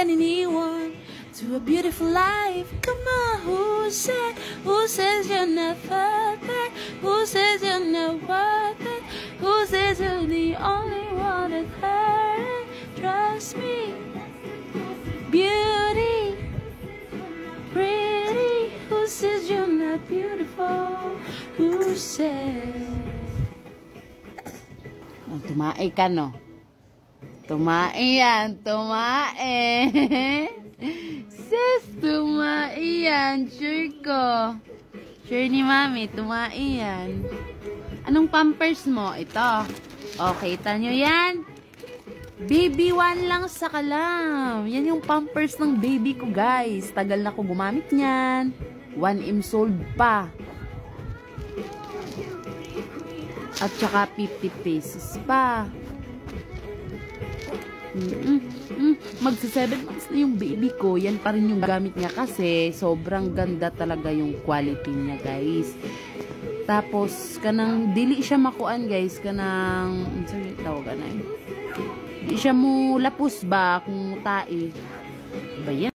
than anyone to a beautiful life. Come on, who says you're not worth it? Who says you're not worth it? Who says you're the only one that hurt? Trust me, beauty, pretty. Who says you're not beautiful? Who says? Oh, tumae ka, no? Tumae yan, tumae. Sis, tumae yan. Sure ko. Sure ni Mami, tumae yan. Anong pampers mo? Ito. Okay, kita nyo yan? Baby one lang sa kalam. Yan yung pampers ng baby ko, guys. Tagal na ko gumamit niyan. 1M sold pa. At saka 50 pesos pa. Magsa 7 months na yung baby ko. Yan pa rin yung gamit niya kasi sobrang ganda talaga yung quality niya, guys. Tapos kanang dili siya makuan, guys, kanang sorry, tawagan na. Di siya mo lapos ba kung tae. Ba yan?